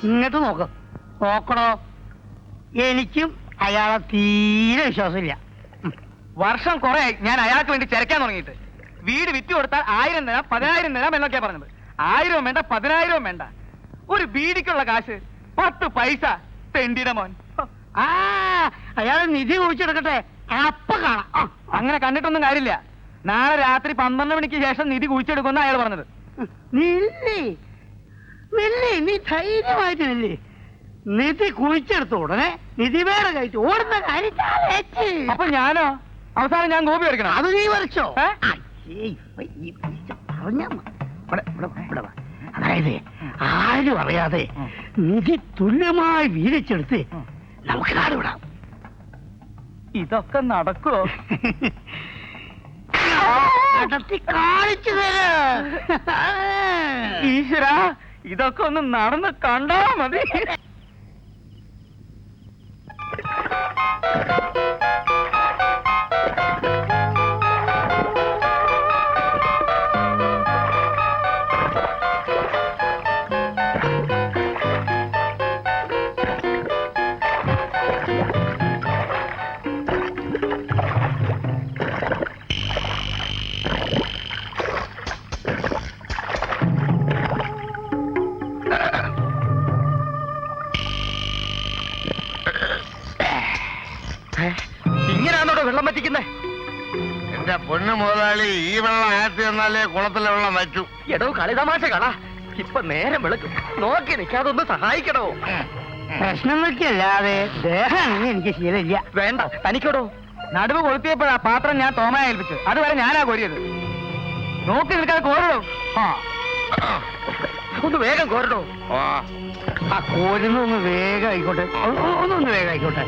ഇങ്ങോട്ട് നോക്കണോ? എനിക്കും അയാളെ തീരെ വിശ്വാസമില്ല. വർഷം കുറെ ഞാൻ അയാൾക്ക് വേണ്ടി ചിരക്കാൻ തുടങ്ങിയിട്ട്. വീട് വിറ്റ് കൊടുത്താൽ 1000 തരാം 10,000 തരാം എന്നൊക്കെയാ പറഞ്ഞത്. 1000 വേണ്ട 10,000 വേണ്ട. ഒരു ബീഡിക്കുള്ള കാശ് 10 പൈസ. തെണ്ടിയുടെ മോൻ. അയാൾ നിധി കുഴിച്ചെടുക്കട്ടെ, അപ്പൊ കാണാം. അങ്ങനെ കണ്ടിട്ടൊന്നും കാര്യമില്ല. നാളെ രാത്രി 12 മണിക്ക് ശേഷം നിധി കുഴിച്ചെടുക്കുമെന്ന് അയാൾ പറഞ്ഞത്. നീ ധൈര്യമായിട്ട് നില്ലേ. നിധി കുഴിച്ചെടുത്ത ഉടനെ നിധി വേറെ കഴിച്ചു ഓടുന്ന കാര്യം. അപ്പൊ ഞാനോ? അവസാനം ഞാൻ ഗോപി വരയ്ക്കണം. അത് നീ വരച്ചോ? അതായത് ആരും അറിയാതെ നിധി തുല്യമായി വീതിച്ചെടുത്ത് നമുക്ക് നാടുവിടാം. ഇതൊക്കെ നടക്കുവോ? കാണിച്ചു തരാം. ഈശ്വര, ഇതൊക്കെ ഒന്ന് നടന്ന് കണ്ടാ മതി. ഇങ്ങനെയാണോ വെള്ളം വറ്റിക്കുന്നേ? എന്റെ പൊന്നു മുതലാളി, ഈ വെള്ളം ആറ്റി തന്നാലേ കുളത്തിലെ വെള്ളം വച്ചു. എടോ കളിതമാശ കള. ഇപ്പൊ നേരം വെളുക്കും. നോക്കി നിൽക്കാതൊന്ന് സഹായിക്കണോ? പ്രശ്നങ്ങൾക്കല്ലാതെ ദേഹം എനിക്ക് ശീലമില്ല. വേണ്ട, തനിക്കടോ. നടുവ് കൊളുത്തിയപ്പോഴാ പാത്രം ഞാൻ തോമയെ ഏൽപ്പിച്ചു. അതുവരെ ഞാനാ കോരിയത്. നോക്കി നിൽക്കാതെ കോരണോ? ഒന്ന് വേഗം കോരണോ? ആ കോരുന്ന ഒന്ന് വേഗം ആയിക്കോട്ടെ. ഒന്നൊന്ന് വേഗം ആയിക്കോട്ടെ.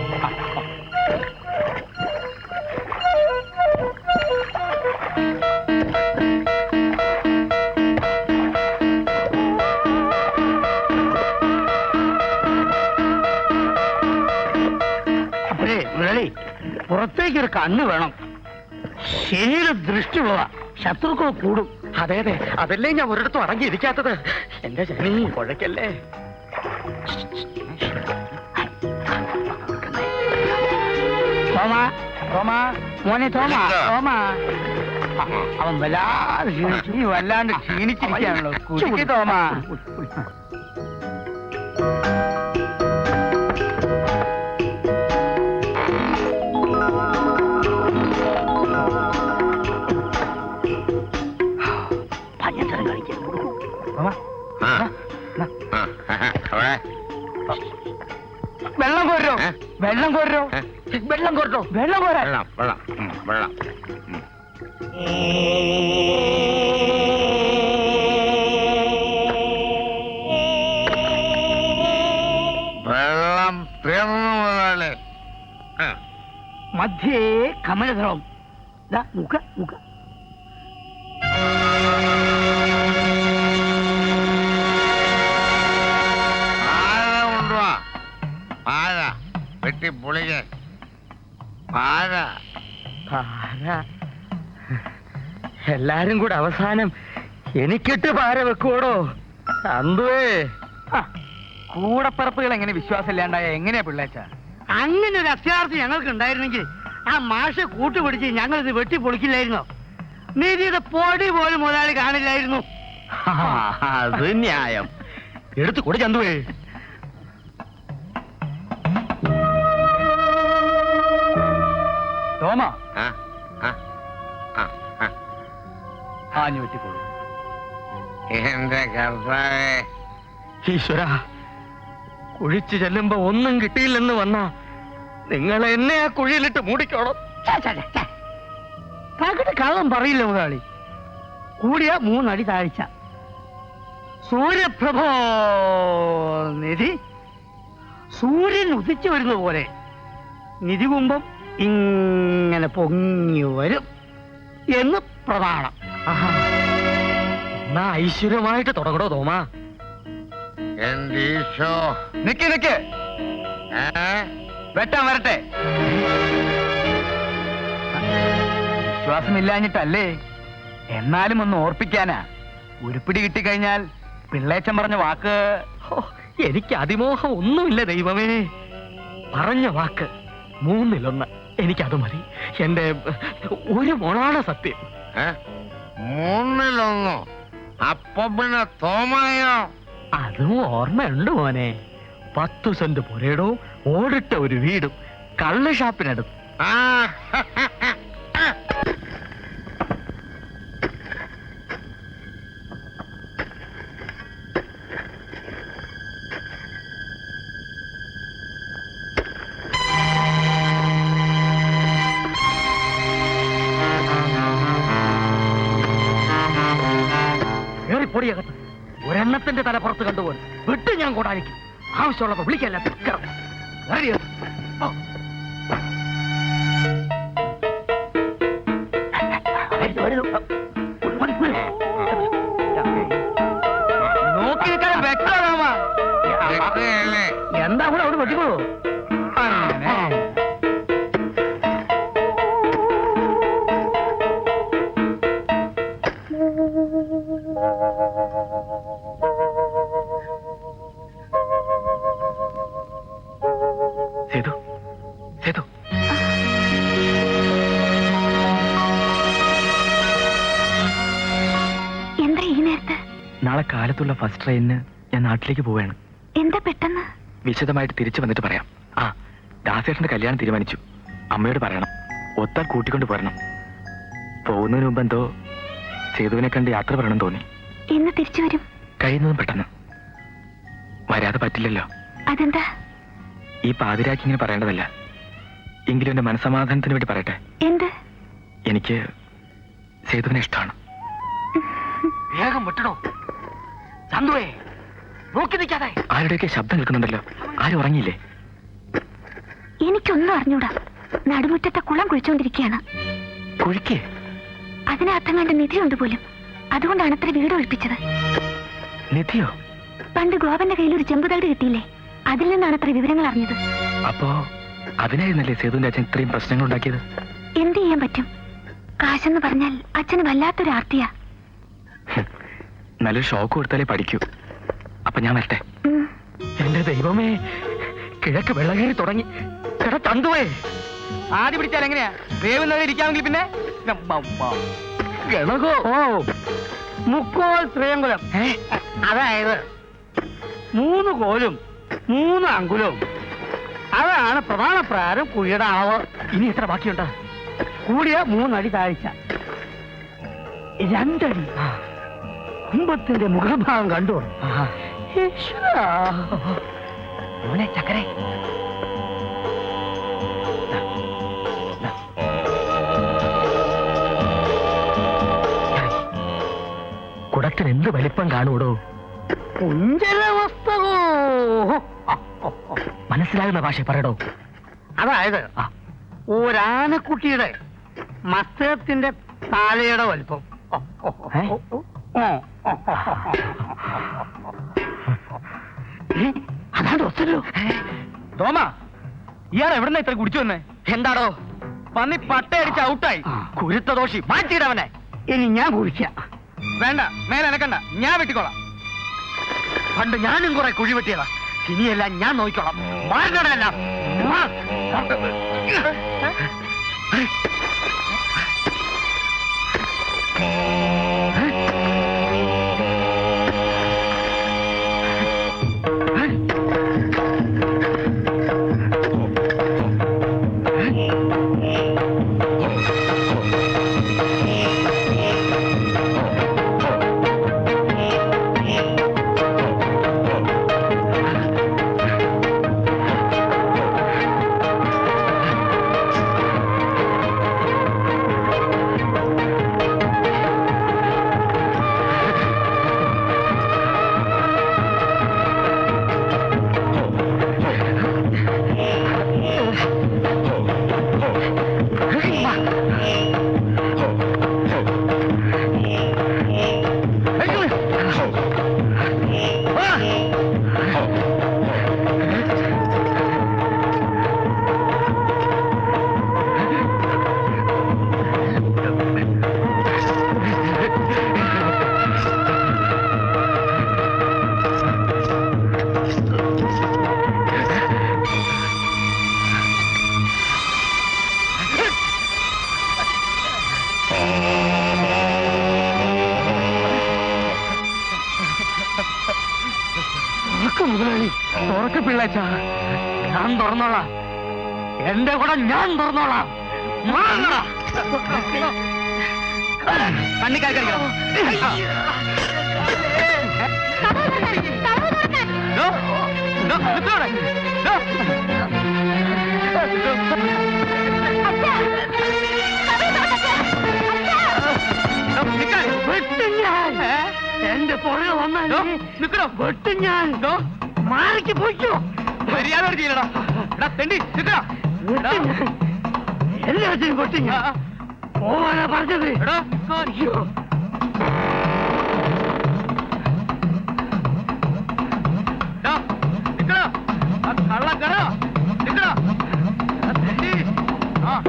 അപ്പഴേ മുരളി, പുറത്തേക്കൊരു കണ്ണ് വേണം. ശരീര ദൃഷ്ടിയുള്ളതാ, ശത്രുക്കൾ കൂടും. അതെ അതെ, അതല്ലേ ഞാൻ ഒരിടത്തും അടങ്ങിയിരിക്കാത്തത്. എന്റെ ശനി കുഴക്കല്ലേ. അവൻ വല്ലാണ്ട് ക്ഷീണിച്ചിരിക്കാണല്ലോ. കുടിക്ക് തോമാ. ഭയങ്കരം കളിക്കാൻ വെള്ളം കോരോ, വെള്ളം കോരോ, വെള്ളം കോരോ, വെള്ളം കോരാ. വെള്ളം വെള്ളം വെള്ളം തീർന്നു മുതലാളി. മധ്യേ കമലധളം. മുഖ പാര വെട്ടി പൊളിക്ക്. പാര എല്ലാരും കൂടെ അവസാനം എനിക്കിട്ട് പാര വെക്കൂടോ. അന്തുവേ, കൂടപ്പറപ്പുകൾ എങ്ങനെ വിശ്വാസമില്ലാണ്ടായ എങ്ങനെയാ പിള്ളേച്ച? അങ്ങനെ ഒരു അത്യാർത്ഥി ഞങ്ങൾക്ക് ഉണ്ടായിരുന്നെങ്കിൽ ആ മാഷ കൂട്ടുപിടിച്ച് ഞങ്ങൾ ഇത് വെട്ടി പൊളിക്കില്ലായിരുന്നോ? നിധിയുടെ പൊടി പോലും മുതലാളി കാണില്ലായിരുന്നു. അത് ന്യായം. എടുത്തു കൂടെ ചന്തുവേ. തോമ ആഞ്ഞു വെട്ടിക്കോളൂ. എന്റെ കർത്താവേ, ഈശ്വര, കുഴിച്ചു ചെല്ലുമ്പോ ഒന്നും കിട്ടിയില്ലെന്ന് വന്നാ നിങ്ങൾ എന്നെ ആ കുഴിയിലിട്ട് മൂടിക്കോണം. പകട് കള്ളം പറയില്ല മുതലാളി. കൂടിയ 3 അടി താഴ്ച. സൂര്യപ്രഭോ നിധി. സൂര്യൻ ഉദിച്ചു വരുന്ന പോലെ നിധി കുംഭം ഇങ്ങനെ പൊങ്ങി വരും എന്ന് പ്രമാണം. എന്നാ ഐശ്വര്യമായിട്ട് തുടങ്ങടോ തോമാ. എന്റെ ഈശോ. നിക്ക് വെട്ടാൻ വരട്ടെ. വിശ്വാസമില്ലാഞ്ഞിട്ടല്ലേ? എന്നാലും ഒന്ന് ഓർപ്പിക്കാനാ. ഉരുപ്പിടി കിട്ടിക്കഴിഞ്ഞാൽ പിള്ളേച്ചൻ പറഞ്ഞ വാക്ക് എനിക്ക് അതിമോഹം ഒന്നുമില്ല ദൈവമേ. പറഞ്ഞ വാക്ക് 3-1. എനിക്കത് മതി. എന്റെ ഒരു മോളാണ് സത്യം. 3-1? അപ്പൊ പിന്നെ തോമായോ? അതും ഓർമ്മയുണ്ട് മോനെ. 10 സെന്റ് പുരയിടവും ഓടിട്ട ഒരു വീടും കള്ള് ഷാപ്പിനടുത്ത്. ആ പൊടിയകത്ത് ഒരെണ്ണത്തിന്റെ തല പുറത്ത് കണ്ടുപോലും വിട്ട് ഞാൻ കൂടാനിക്കും. ആവശ്യമുള്ളപ്പോ വിളിക്കല്ല. നോക്കി നിൽക്കാൻ വ്യക്തമാ. രക്തയല്ലേ? എന്താ കൂടെ അവിടെ വെട്ടിക്കോളൂ. അങ്ങനെ സേതു, സേതു, എന്താ ഈ നേരത്ത്? നാളെ കാലത്തുള്ള ഫസ്റ്റ് ട്രെയിനിന് ഞാൻ നാട്ടിലേക്ക് പോവുകയാണ്. എന്താ പെട്ടെന്ന്? വിശദമായിട്ട് തിരിച്ചു വന്നിട്ട് പറയാം. ആ, ദാസേട്ടന്റെ കല്യാണം തീരുമാനിച്ചു. അമ്മയോട് പറയണം. ഒത്താൽ കൂട്ടിക്കൊണ്ട് പോരണം. പോകുന്നതിന് മുമ്പ് എന്തോ സേതുവിനെ കണ്ട് യാത്ര പറയണം തോന്നി. എന്ന് തിരിച്ചു വരും? കഴിയുന്നതും പെട്ടെന്ന്. വരാതെ പറ്റില്ലല്ലോ. അതെന്താ? ഈ പാതിരാക്കി ഇങ്ങനെ പറയേണ്ടതല്ല. എങ്കിലും എന്റെ മനസ്സമാധാനത്തിന് വേണ്ടി പറയട്ടെ. എന്ത്? എനിക്ക് സേതുവിനെ ഇഷ്ടമാണ്. വേഗം വിട്ടണോ ചന്തുവേ, നോക്കി നിൽക്കാതെ. ആരുടെയൊക്കെ ശബ്ദം കേൾക്കുന്നുണ്ടല്ലോ. ആരും ഉറങ്ങിയില്ലേ? എനിക്കൊന്നും അറിഞ്ഞൂടാ. നടുമുറ്റത്തെ കുളം കുഴിച്ചുകൊണ്ടിരിക്കുകയാണ്. കുഴിക്കേ? അതിനകത്തം കണ്ട് നിധിയുണ്ട് പോലും. അതുകൊണ്ടാണ് അത്ര വീട് ഒഴിപ്പിച്ചത്. നിധിയോ? പണ്ട് ഗോപന്റെ കയ്യിൽ ഒരു ചെമ്പുതകട് കിട്ടിയില്ലേ? അതിൽ നിന്നാണ് അത്ര വിവരങ്ങൾ അറിഞ്ഞത്. അപ്പോ അതിനായിരുന്നല്ലേ സേതുവിന്റെ അച്ഛൻ ഇത്രയും പ്രശ്നങ്ങൾ ഉണ്ടാക്കിയത്? എന്ത് ചെയ്യാൻ പറ്റും? കാശെന്ന് പറഞ്ഞാൽ അച്ഛന് വല്ലാത്തൊരു ആർത്തിയാ. നല്ലൊരു ഷോക്ക് കൊടുത്താലേ പഠിക്കൂ. അപ്പൊ ഞാൻ വരട്ടെ. ഉം. എന്റെ ദൈവമേ, കിഴക്ക് വെള്ളകേറി തുടങ്ങി. എടാ ചന്തുവേ, ആദ്യം പിടിച്ചാൽ എങ്ങനെയാ? വേവുന്നത് ഇരിക്കാമെങ്കിൽ പിന്നെ ഗണകോ. ഓ, മുക്കോൽ ശ്രീയങ്കുലം. അതായത് 3 കോലും 3 അങ്കുലവും. അതാണ് പ്രധാന പ്രകാരം കുഴിയുടെ അളവ്. ഇനി എത്ര ബാക്കിയുണ്ട്? കൂടിയ 3 അടി താഴ്ച, 2 അടി. കുംഭത്തിന്റെ മുഖഭാഗം കണ്ടു. മോനെ ചക്കരെ, കുടത്തിന് എന്ത് വലിപ്പം കാണൂടോ? കുഞ്ചല വസ്തകോ. മനസ്സിലാകുന്ന ഭാഷ പറയടോ. അതായത് ഒരാനക്കുട്ടിയുടെ മസ്തകത്തിന്റെ താലയുടെ വലിപ്പം. അതാണ് ഒത്തല്ലോ. തോമ, ഇയാൾ എവിടുന്ന ഇത്ര കുടിച്ചു വന്നേ? എന്താടോ? പന്നി പട്ടയടിച്ച് ഔട്ടായി. കുരുത്ത ദോഷി, മാറ്റിയിടവനെ. ഇനി ഞാൻ കുഴിക്കാം. വേണ്ട, മേലെ എനക്കണ്ട, ഞാൻ വെട്ടിക്കോളാം. പണ്ട് ഞാനും കുറെ കുഴി വെട്ടിയതാ. ഇനിയെല്ലാം ഞാൻ നോക്കിക്കോളാം. മാറണല്ല. മുതലാളി തുറക്ക് പിള്ളേച്ച. ഞാൻ തുറന്നോളാം, എന്റെ കൂടെ ഞാൻ തുറന്നോളാം. കണ്ണിക്കാരിക്കണം. എന്റെ പുറകെ വന്നോ നിക്കണോ? വെട്ടും ഞാൻ. മാറിക്ക് പോയിക്കോ. മര്യാദ ചെയ്യലടാ. എടാ തെണ്ടി നിക്കടാ. എല്ലാത്തിനും വെട്ടും ഞാൻ. പോവാനാ പറഞ്ഞത്. എടാ അയ്യോ, നിക്കടാ. കള്ള കട നിക്കടാ. തെണ്ടി. ആ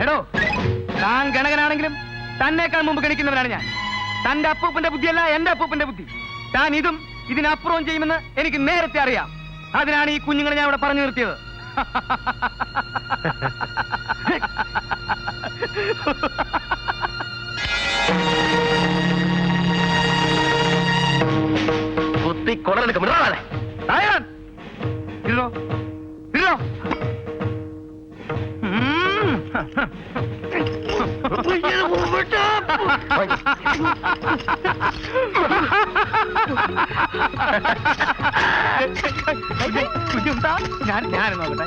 എടോ, താൻ ഗണകനാണെങ്കിലും തന്നേക്കാൾ മുമ്പ് ഗണിക്കുന്നവനാണ് ഞാൻ. തന്റെ അപ്പൂപ്പന്റെ ബുദ്ധിയല്ല എന്റെ അപ്പൂപ്പന്റെ ബുദ്ധി. താൻ ഇതും ഇതിനപ്പുറവും ചെയ്യുമെന്ന് എനിക്ക് നേരത്തെ അറിയാം. അതിനാണ് ഈ കുഞ്ഞുങ്ങളെ ഞാൻ ഇവിടെ പറഞ്ഞു നിർത്തിയത്. കുത്തി കൊടലെടുക്കും. തായാൻ. ഇരുന്നോ, ഇരുന്നോ. ഞാൻ നോക്കട്ടെ.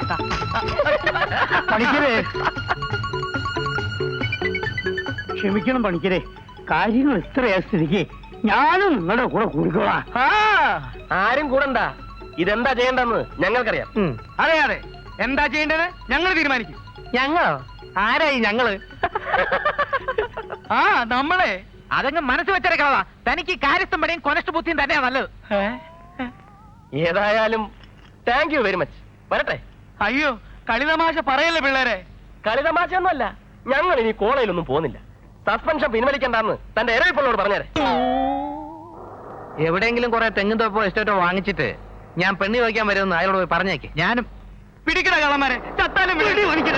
പണിക്കരെ ക്ഷമിക്കണം പണിക്കരെ, കാര്യങ്ങൾ ഇത്രയാ സ്ഥിതിക്ക് ഞാനും നിങ്ങളുടെ കൂടെ കൂടിക്കോളാം. ആരും കൂടണ്ട. ഇതെന്താ ചെയ്യേണ്ടെന്ന് ഞങ്ങൾക്കറിയാം. അറിയാതെ എന്താ ചെയ്യേണ്ടത് ഞങ്ങൾ തീരുമാനിക്കും. ഞങ്ങളോ? ആരായി ഞങ്ങള്? ആ നമ്മളെ അതങ്ങ് മനസ്സ് വെച്ചേക്കളവാ. തനിക്ക് കാര്യസ്ഥം പടിയും കൊനഷ്ട ബുദ്ധിയും തന്നെയാ നല്ലത്. ഏതായാലും താങ്ക് യു വെരി മച്ച്. വരട്ടെ. അയ്യോ, കളിതമാശ പറയല്ലേ പിള്ളേരെ. കളിതമാശയൊന്നുമല്ല. ഞങ്ങൾ ഇനി കോളേജിലൊന്നും പോകുന്നില്ല. സസ്പെൻഷൻ പിൻവലിക്കണ്ടെന്ന് തന്റെ ഇരവിപ്പുള്ളോട് പറഞ്ഞേരെ. എവിടെയെങ്കിലും കുറെ തെങ്ങും തോപ്പോ എസ്റ്റേറ്റോ വാങ്ങിച്ചിട്ട് ഞാൻ പെണ്ണി വയ്ക്കാൻ വരുമെന്ന് അയാളോട് പോയി പറഞ്ഞേക്ക്. ഞാനും പിടിക്കണ കള്ളന്മാരെ ചത്താലും ഓടിക്കോ.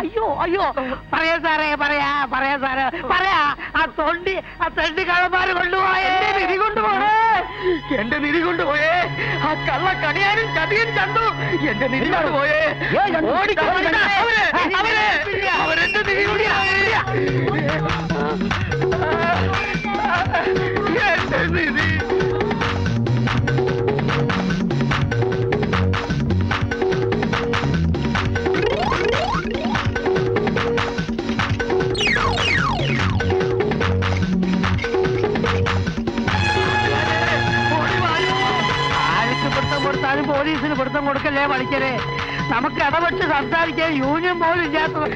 അയ്യോ അയ്യോ, പറയാ സാറേ, പറയാ സാറേ, പറയാ. ആ തൊണ്ടി കള്ളന്മാര് കൊണ്ടുപോയേ. എന്റെ നിധി കൊണ്ടുപോയേ. ആ കള്ള കണിയാനും ചതിയൻ ചന്തു എന്റെ നിധി കൊണ്ടുപോയേ. അവരെന്റെ നിധി കൊണ്ടുപോയേ. എന്റെ നിധി. കൊടുത്താലും പോലീസിന് പിടുത്തം കൊടുക്കല്ലേ പണിക്കരെ. നമുക്ക് ഇടപെട്ട് സംസാരിക്കാൻ യൂണിയൻ പോലും ഇല്ലാത്തത്.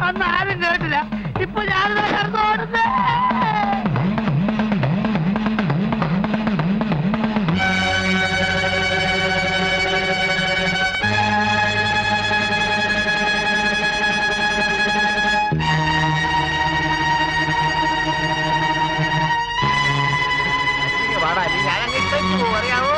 അന്ന് ആരും കേട്ടില്ല. ഇപ്പൊ ഞാനിതാ കിടന്ന് ഓടുന്നേ. അറിയാവോ?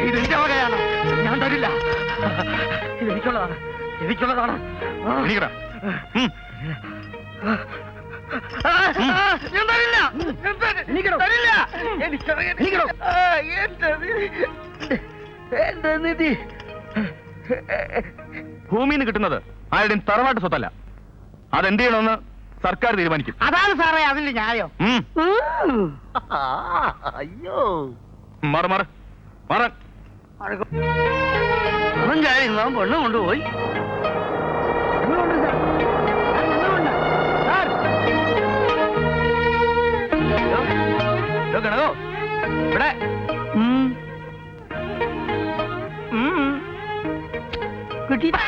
ഇതെന്റെ വകയാണ്, ഞാൻ തരില്ല. ഇതെനിക്കുള്ളതാണ്, എനിക്കുള്ളതാണ്. ഞാൻ തരില്ല, തരില്ല. എന്റെ നിധി ഭൂമിയിൽ നിന്ന് കിട്ടുന്നത് ആരുടെയും തറവാട്ട് സ്വത്തല്ല. അതെന്ത് ചെയ്യണമെന്ന് സർക്കാർ തീരുമാനിക്കും. അതാണ് സാറേ അതിന്റെ ന്യായം. അയ്യോ മാറ് മാറ് മാറാൻ. അവൻ ചായ പെണ്ണും കൊണ്ടുപോയി. ഇവിടെ കിട്ടി.